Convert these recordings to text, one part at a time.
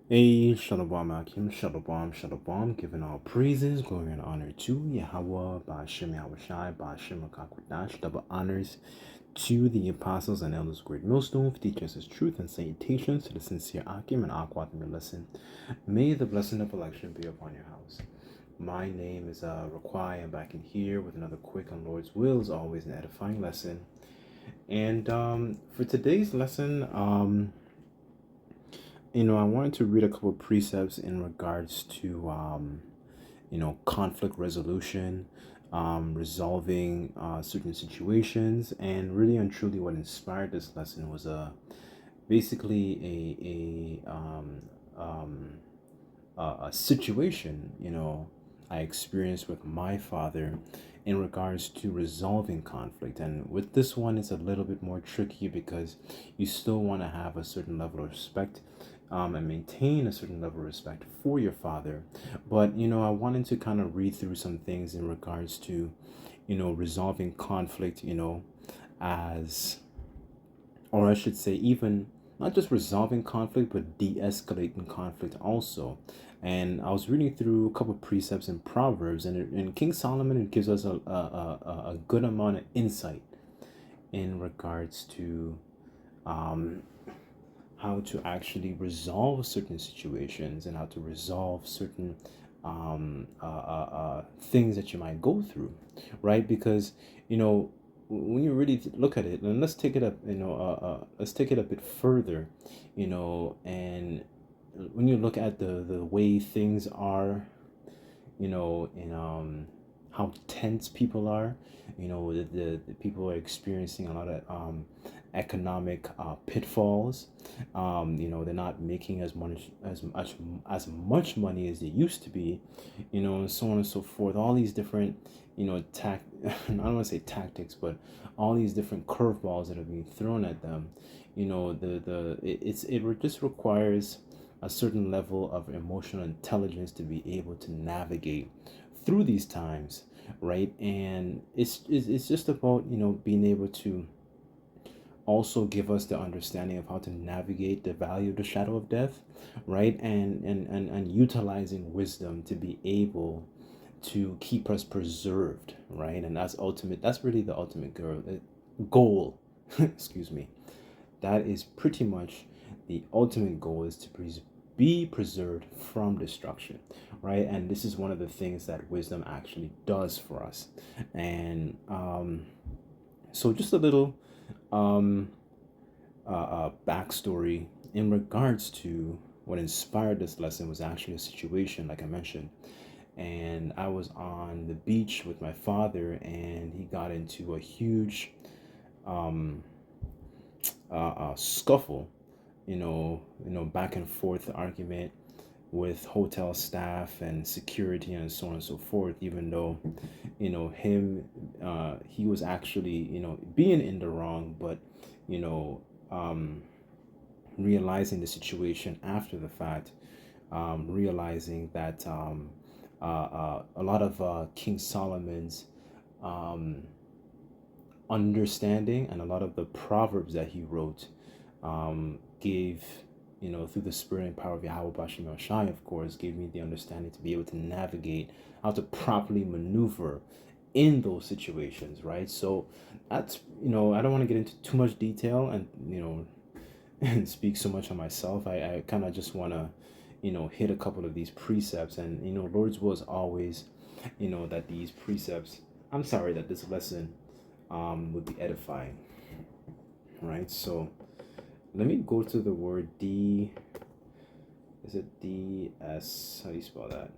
Hey, Shalom Akim, Shalom, Shalom, giving all praises, glory, and honor to Yahweh, Ba'ashem Yahushai, Ba'ashem Akakwadash, double honors to the apostles and elders, of great millstone, for teachers his truth and salutations to the sincere Akim and Akwat in your lesson. May the blessing of election be upon your house. My name is Raquai. I'm back in here with another quick on Lord's will, as always, an edifying lesson. And for today's lesson, I wanted to read a couple of precepts in regards to, conflict resolution, resolving certain situations, and really and truly what inspired this lesson was basically a situation, I experienced with my father in regards to resolving conflict. And with this one, it's a little bit more tricky because you still want to have a certain level of respect and maintain a certain level of respect for your father. But, I wanted to kind of read through some things in regards to, resolving conflict, as, or I should say, even not just resolving conflict, but de escalating conflict also. And I was reading through a couple of precepts in Proverbs, and in King Solomon, it gives us a good amount of insight in regards to how to actually resolve certain situations and how to resolve certain things that you might go through, right? Because when you really look at it, and let's take it up, let's take it a bit further, and when you look at the way things are, in how tense people are, the people are experiencing a lot of economic pitfalls. They're not making as much money as they used to be, and so on and so forth. All these different, I don't want to say tactics, but all these different curveballs that are being thrown at them. It just requires a certain level of emotional intelligence to be able to navigate through these times, right? And it's just about being able to also give us the understanding of how to navigate the valley of the shadow of death, right? And utilizing wisdom to be able to keep us preserved, right? And that's really the ultimate goal. Excuse me. That is pretty much the ultimate goal, is to be preserved from destruction, right? And this is one of the things that wisdom actually does for us. And so just a little backstory in regards to what inspired this lesson was actually a situation, like I mentioned. And I was on the beach with my father, and he got into a huge scuffle, back and forth argument with hotel staff and security and so on and so forth. Even though, he was actually, being in the wrong, but you know, realizing the situation after the fact, realizing that a lot of King Solomon's understanding and a lot of the proverbs that he wrote gave, through the spirit and power of Yahweh Bashim Shai, of course, gave me the understanding to be able to navigate how to properly maneuver in those situations, right? So that's, I don't want to get into too much detail and, and speak so much on myself. I kind of just want to, hit a couple of these precepts. And, Lord's will is always, that these precepts, I'm sorry, that this lesson would be edifying, right? So let me go to the word is it DS? How do you spell that?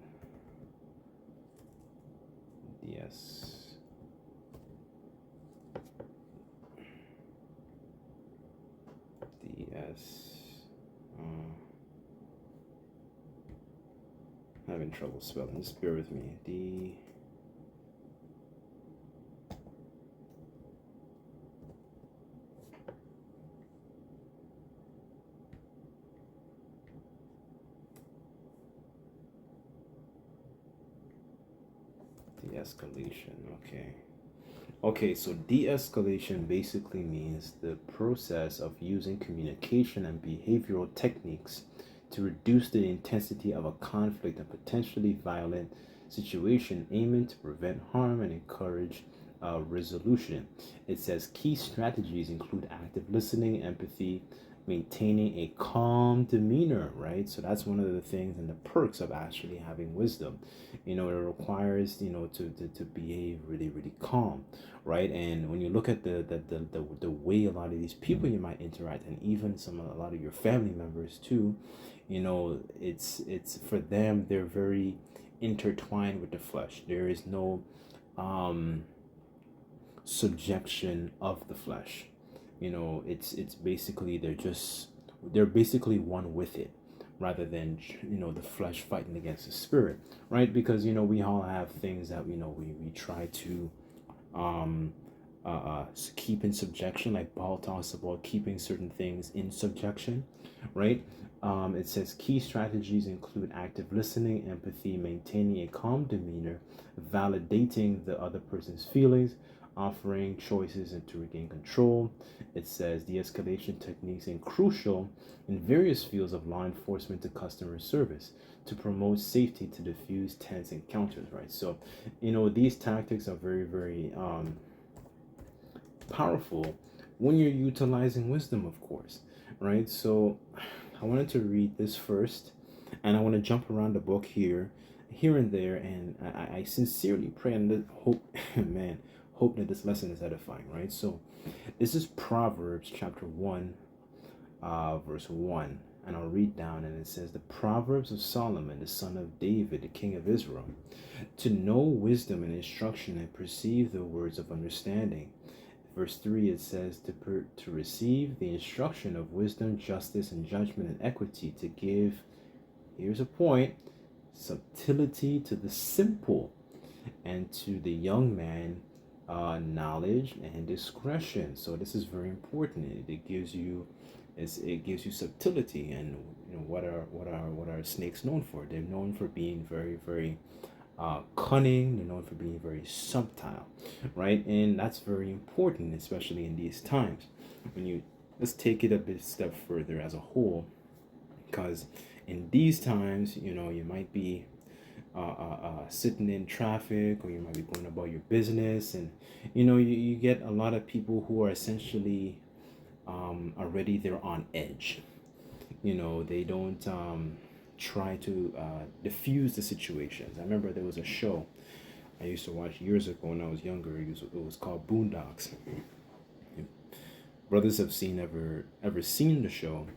DS. DS. I'm having trouble spelling. Just bear with me. De-escalation. Okay, so de-escalation basically means the process of using communication and behavioral techniques to reduce the intensity of a conflict and potentially violent situation, aiming to prevent harm and encourage resolution. It says key strategies include active listening, empathy, maintaining a calm demeanor, right? So that's one of the things and the perks of actually having wisdom. It requires, to behave really, really calm, right? And when you look at the way a lot of these people you might interact, and even a lot of your family members too, it's for them, they're very intertwined with the flesh. There is no subjection of the flesh. It's basically they're basically one with it, rather than the flesh fighting against the spirit, right? Because we all have things that we try to keep in subjection, like Paul talks about keeping certain things in subjection, right? It says key strategies include active listening, empathy, maintaining a calm demeanor, validating the other person's feelings, offering choices and to regain control. It says de-escalation techniques are crucial in various fields of law enforcement to customer service to promote safety to diffuse tense encounters, right? So, these tactics are very, very powerful when you're utilizing wisdom, of course, right? So I wanted to read this first, and I want to jump around the book here and there, and I sincerely pray and hope man, hope that this lesson is edifying, right? So this is Proverbs chapter 1, verse 1, and I'll read down, and it says, the Proverbs of Solomon, the son of David, the king of Israel, to know wisdom and instruction and perceive the words of understanding. Verse 3, it says, to receive the instruction of wisdom, justice, and judgment and equity, to give, here's a point, subtlety to the simple, and to the young man knowledge and discretion. So this is very important. It gives you subtlety. And what are snakes known for? They're known for being very, very cunning. They're known for being very subtle, right? And that's very important, especially in these times. Let's take it a step further as a whole, because in these times, you might be sitting in traffic, or you might be going about your business, and you get a lot of people who are essentially already they're on edge. They don't try to diffuse the situations. I remember there was a show I used to watch years ago when I was younger. It was called Boondocks. Brothers have ever seen the show.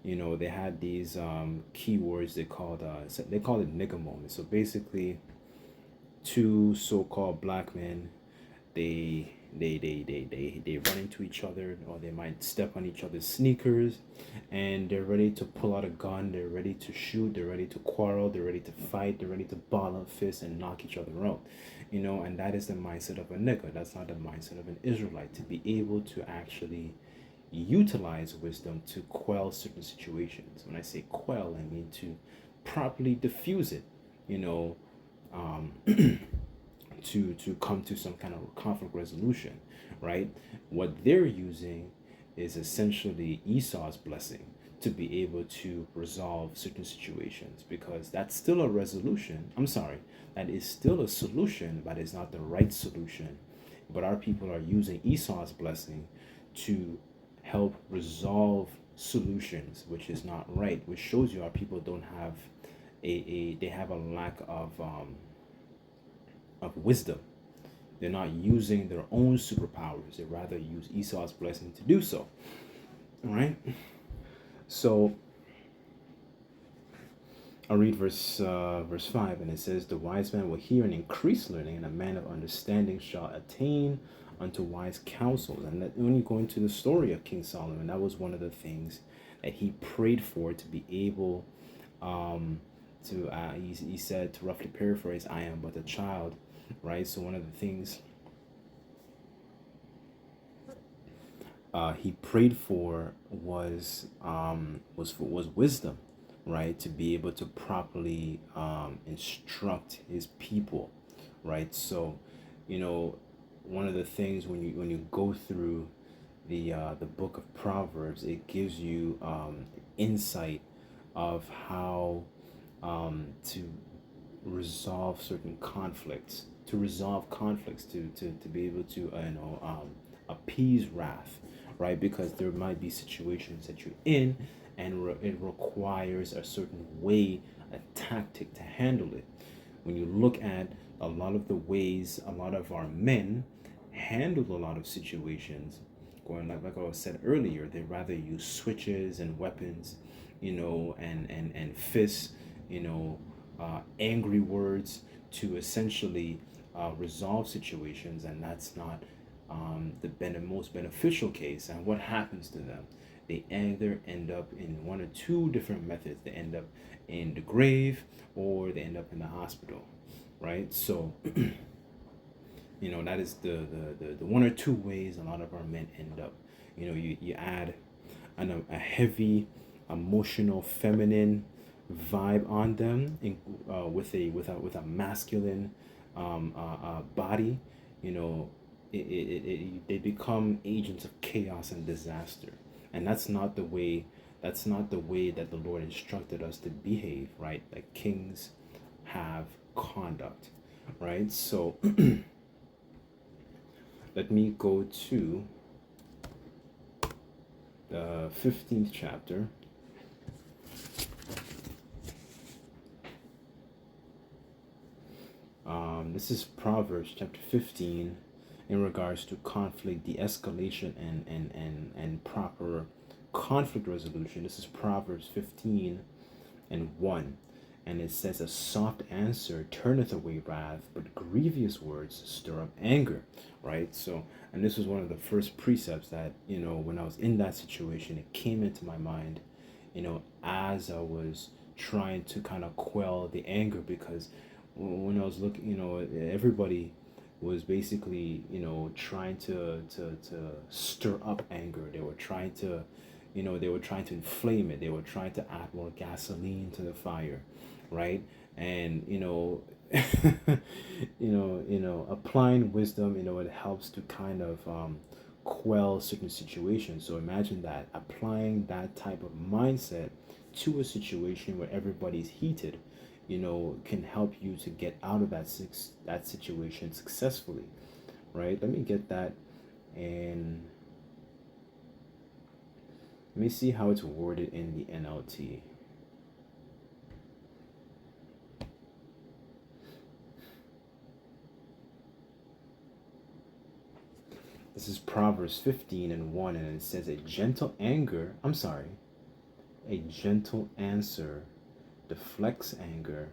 They had these keywords they called it nigga moment. So basically, two so-called black men, they run into each other, or they might step on each other's sneakers, and they're ready to pull out a gun, they're ready to shoot, they're ready to quarrel, they're ready to fight, they're ready to ball up fists and knock each other out. And that is the mindset of a nigga. That's not the mindset of an Israelite, to be able to actually utilize wisdom to quell certain situations. When I say quell, I mean to properly diffuse it, to come to some kind of conflict resolution, right? What they're using is essentially Esau's blessing to be able to resolve certain situations, because that's still a resolution. I'm sorry, that is still a solution, but it's not the right solution. But our people are using Esau's blessing to help resolve solutions, which is not right, which shows you our people don't have they have a lack of wisdom. They're not using their own superpowers. They rather use Esau's blessing to do so. All right. So I'll read verse 5, and it says, the wise man will hear and increase learning, and a man of understanding shall attain unto wise counsels. And that, when you go into the story of King Solomon, that was one of the things that he prayed for, to be able he said, to roughly paraphrase, I am but a child, right? So one of the things he prayed for was wisdom, right? To be able to properly instruct his people, right? So, one of the things when you go through the book of Proverbs, it gives you insight of how to resolve certain conflicts, to be able to appease wrath, right? Because there might be situations that you're in, and it requires a certain way, a tactic to handle it. When you look at a lot of the ways a lot of our men handle a lot of situations, going like I said earlier, they rather use switches and weapons, and fists, angry words to essentially resolve situations, and that's not the most beneficial case. And what happens to them? They either end up in one or two different methods. They end up in the grave, or they end up in the hospital, right? So, that is the one or two ways a lot of our men end up. You add a heavy emotional feminine vibe on them, with a masculine body. you know they become agents of chaos and disaster, and that's not the way that the Lord instructed us to behave, right? Like kings have conduct, right? So let me go to the 15th chapter. This is Proverbs chapter 15 in regards to conflict de-escalation and proper conflict resolution. This is Proverbs 15 and 1. And it says, "A soft answer turneth away wrath, but grievous words stir up anger." Right? So, and this was one of the first precepts that, when I was in that situation, it came into my mind, as I was trying to kind of quell the anger, because when I was looking, everybody was basically, trying to stir up anger. They were trying to inflame it. They were trying to add more gasoline to the fire, right? And applying wisdom, it helps to kind of quell certain situations. So imagine that, applying that type of mindset to a situation where everybody's heated, can help you to get out of that situation successfully, right? Let me get that, and let me see how it's worded in the NLT. This is Proverbs 15 and 1, and it says, a gentle answer deflects anger,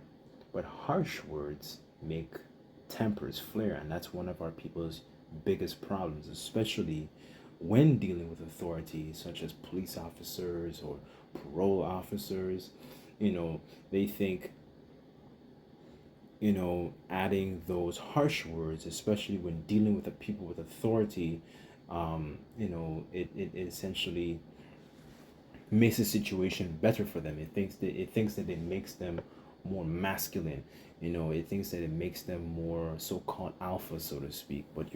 but harsh words make tempers flare. And that's one of our people's biggest problems, especially when dealing with authorities such as police officers or parole officers. They think, adding those harsh words, especially when dealing with the people with authority, it essentially makes the situation better for them. It thinks that it makes them more masculine. It thinks that it makes them more so-called alpha, so to speak. But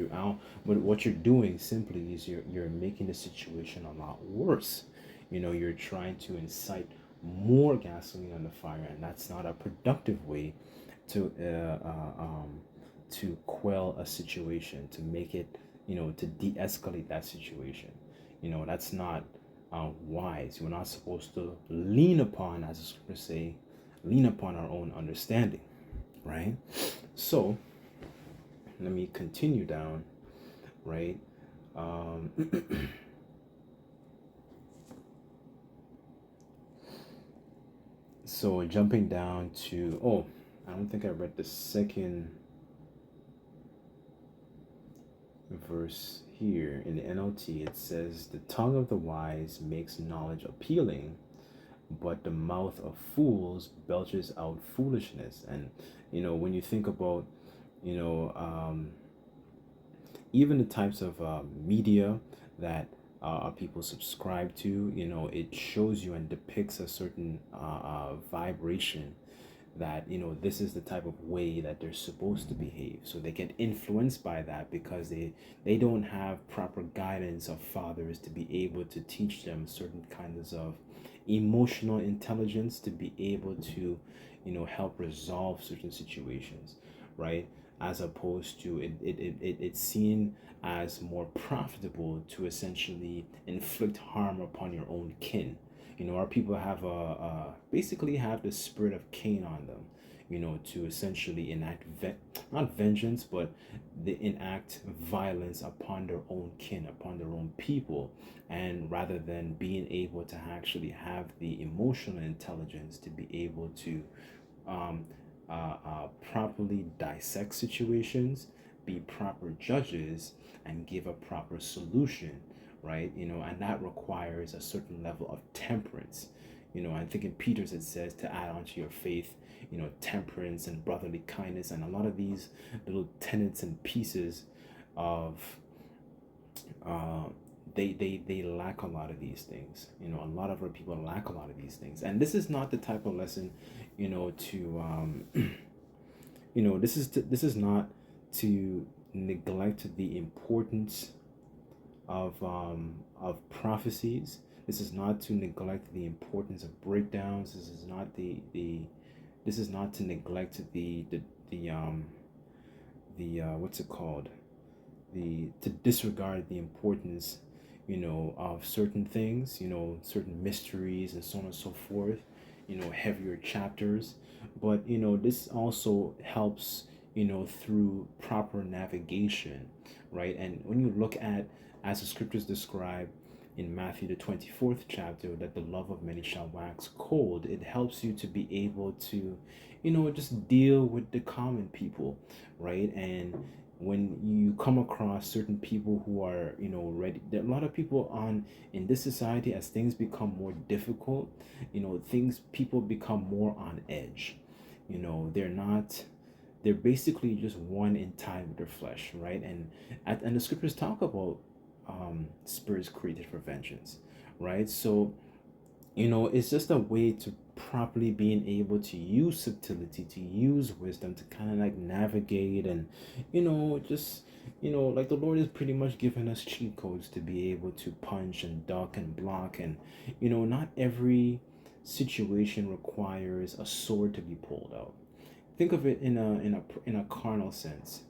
what you're doing simply is you're making the situation a lot worse. You're trying to incite more gasoline on the fire, and that's not a productive way to quell a situation, to make it, to de-escalate that situation. That's not wise. We're not supposed to lean upon, as the scriptures say, lean upon our own understanding, right? So let me continue down, right? So jumping down to, I don't think I read the second verse here in the NLT. It says, "The tongue of the wise makes knowledge appealing, but the mouth of fools belches out foolishness." And when you think about, you know even the types of media that people subscribe to, it shows you and depicts a certain vibration that, this is the type of way that they're supposed to behave. So they get influenced by that because they don't have proper guidance of fathers to be able to teach them certain kinds of emotional intelligence to be able to, help resolve certain situations, right? As opposed to it's seen as more profitable to essentially inflict harm upon your own kin. Our people have basically have the spirit of Cain on them, to essentially enact not vengeance, but they enact violence upon their own kin, upon their own people, and rather than being able to actually have the emotional intelligence to be able to um, properly dissect situations, be proper judges, and give a proper solution, right? And that requires a certain level of temperance. I think in Peter's it says to add on to your faith, temperance and brotherly kindness, and a lot of these little tenets and pieces of uh, they lack a lot of these things. A lot of our people lack a lot of these things, and this is not the type of lesson, to this is not to neglect the importance of prophecies. This is not to neglect the importance of breakdowns. This is not to neglect the what's it called, the to disregard the importance, of certain things, certain mysteries and so on and so forth, heavier chapters. But this also helps, through proper navigation, right? And when you look at, as the scriptures describe in Matthew the 24th chapter, that the love of many shall wax cold, it helps you to be able to, just deal with the common people, right? And when you come across certain people who are, ready, there are a lot of people on in this society, as things become more difficult, people become more on edge. They're basically just one in time with their flesh, right? And the scriptures talk about spirits created for vengeance, right? So it's just a way to properly being able to use subtlety, to use wisdom, to kind of like navigate, and just like the Lord is pretty much giving us cheat codes to be able to punch and duck and block. And not every situation requires a sword to be pulled out. Think of it in a carnal sense,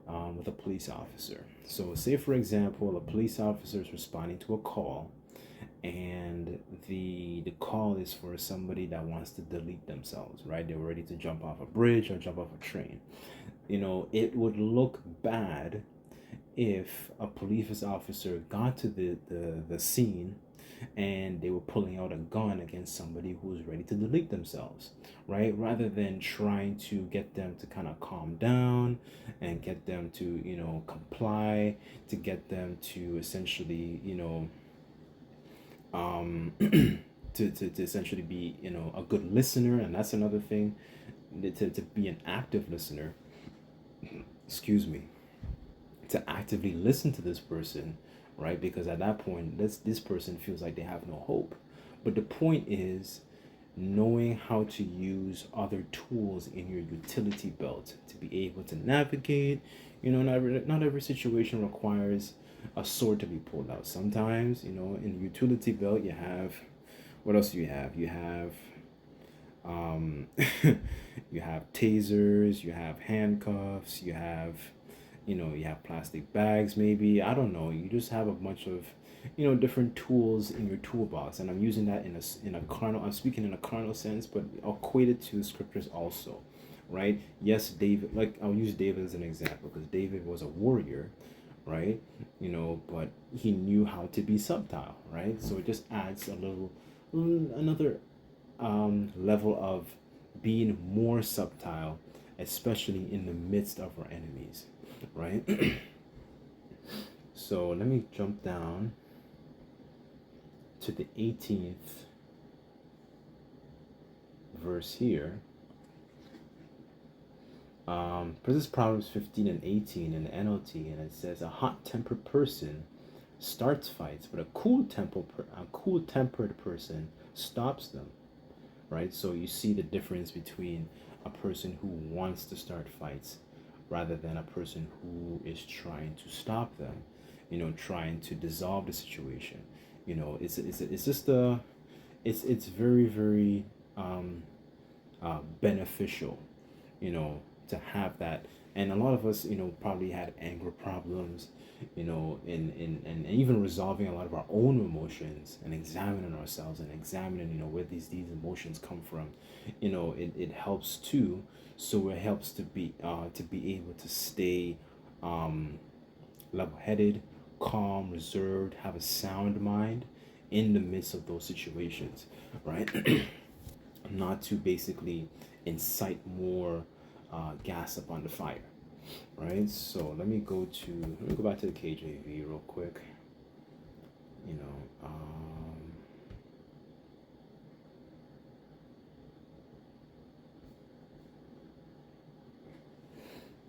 with a police officer. So say for example a police officer is responding to a call, and the call is for somebody that wants to delete themselves, right? They're ready to jump off a bridge or jump off a train. It would look bad if a police officer got to the scene and they were pulling out a gun against somebody who was ready to delete themselves, right? Rather than trying to get them to kind of calm down and get them to, comply, to get them to essentially, to essentially be, a good listener. And that's another thing, to be an active listener, excuse me, to actively listen to this person, right? Because at that point, this person feels like they have no hope. But the point is knowing how to use other tools in your utility belt to be able to navigate. Not every situation requires a sword to be pulled out. Sometimes, in the utility belt, you have, what else do you have? You have um you have tasers, you have handcuffs, you have plastic bags, maybe, I don't know. You just have a bunch of different tools in your toolbox. And I'm using that in a carnal, I'm speaking in a carnal sense, but I'll equate it to scriptures also, right? Yes, David, like I'll use David as an example because David was a warrior, right? But he knew how to be subtle, right? So it just adds another level of being more subtle, especially in the midst of our enemies, right? So let me jump down to the 18th verse here. This is Proverbs 15 and 18 in the NLT, and it says, "A hot-tempered person starts fights, but a cool-tempered person stops them." right? So you see the difference between a person who wants to start fights rather than a person who is trying to stop them, trying to dissolve the situation. It's just it's very, very um, beneficial, to have that. And a lot of us, probably had anger problems, and even resolving a lot of our own emotions and examining ourselves and examining, where these emotions come from. It helps too. So it helps to be able to stay um, level-headed, calm, reserved, have a sound mind in the midst of those situations, right? Not to basically incite more gas upon the fire, right? So let me go back to the KJV real quick. You know,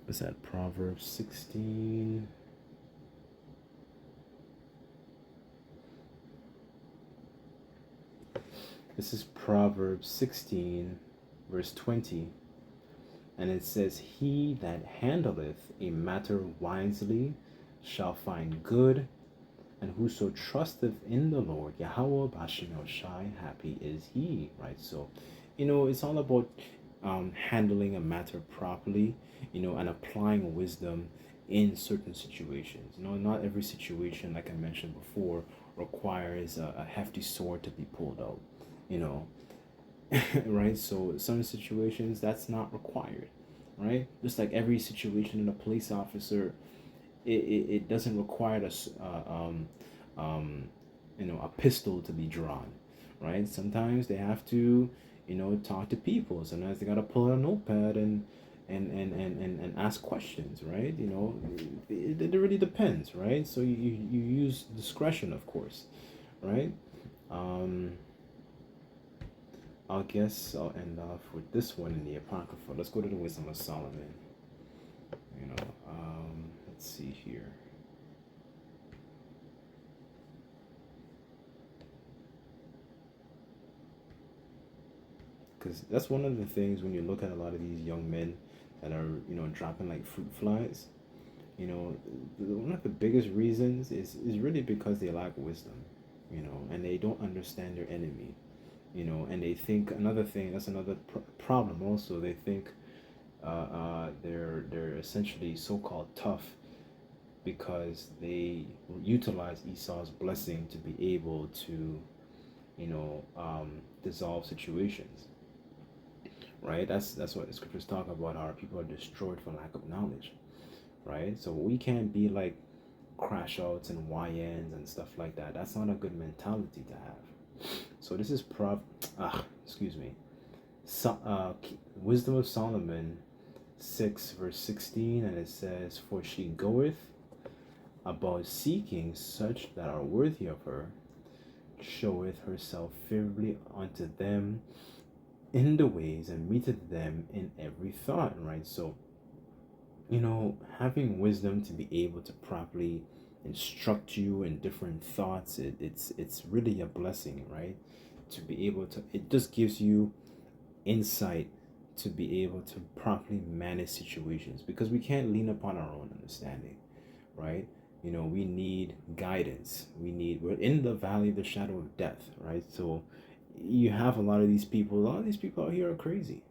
what's that? Proverbs 16. This is Proverbs 16, verse 20. And it says, "He that handleth a matter wisely shall find good, and whoso trusteth in the Lord, Yahweh Bashim Shai, happy is he." Right? So, it's all about handling a matter properly, and applying wisdom in certain situations. Not every situation, like I mentioned before, requires a hefty sword to be pulled out, you know, right? So some situations that's not required, right? Just like every situation in a police officer, it doesn't require a pistol to be drawn, right? Sometimes they have to, talk to people. Sometimes they gotta pull out a notepad and ask questions, right? It really depends, right? So you use discretion, of course, right? Um, I guess I'll end off with this one in the Apocrypha. Let's go to the Wisdom of Solomon. Let's see here. Because that's one of the things when you look at a lot of these young men that are, dropping like fruit flies. One of the biggest reasons is really because they lack wisdom, and they don't understand their enemy, and they think another thing. That's another problem. Also, they think they're essentially so-called tough because they utilize Esau's blessing to be able to, dissolve situations. Right? That's what the scriptures talk about. How people are destroyed for lack of knowledge. Right? So we can't be like crash outs and YNs and stuff like that. That's not a good mentality to have. So this is excuse me. Wisdom of Solomon 6 verse 16, and it says, "For she goeth about seeking such that are worthy of her, showeth herself favorably unto them in the ways, and meeteth them in every thought." Right? So, having wisdom to be able to properly instruct you in different thoughts, it's really a blessing, right? To be able to, it just gives you insight to be able to properly manage situations, because we can't lean upon our own understanding, right? We need guidance. We're in the valley of the shadow of death, right? So you have a lot of these people out here are crazy,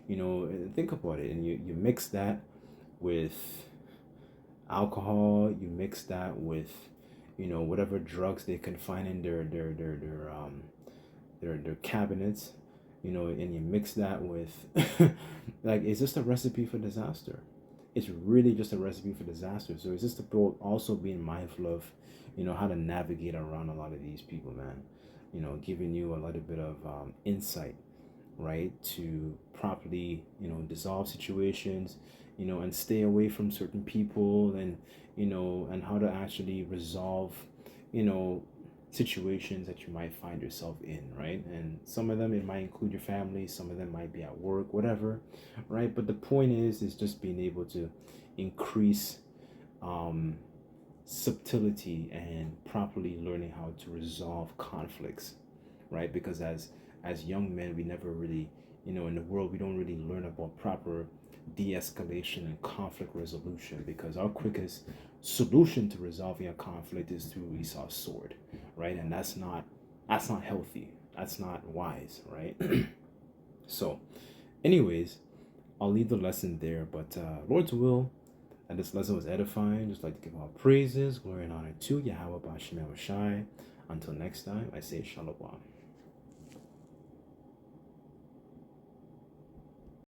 think about it. And you mix that with alcohol, you mix that with, whatever drugs they can find in their cabinets, and you mix that with like, it's just a recipe for disaster. It's really just a recipe for disaster. So it's just about also being mindful of, how to navigate around a lot of these people, man. Giving you a little bit of insight, right, to properly, dissolve situations, and stay away from certain people, and how to actually resolve, you know, situations that you might find yourself in, right? And some of them, it might include your family, some of them might be at work, whatever, right? But the point is just being able to increase um, subtlety and properly learning how to resolve conflicts, right? Because as young men, we never really, in the world, we don't really learn about proper de-escalation and conflict resolution, because our quickest solution to resolving a conflict is through Esau's sword, right? And that's not healthy. That's not wise, right? So, anyways, I'll leave the lesson there, but Lord's will, and this lesson was edifying. Just like to give all praises, glory, and honor to Yahweh Bashim Shai. Until next time, I say Shalom.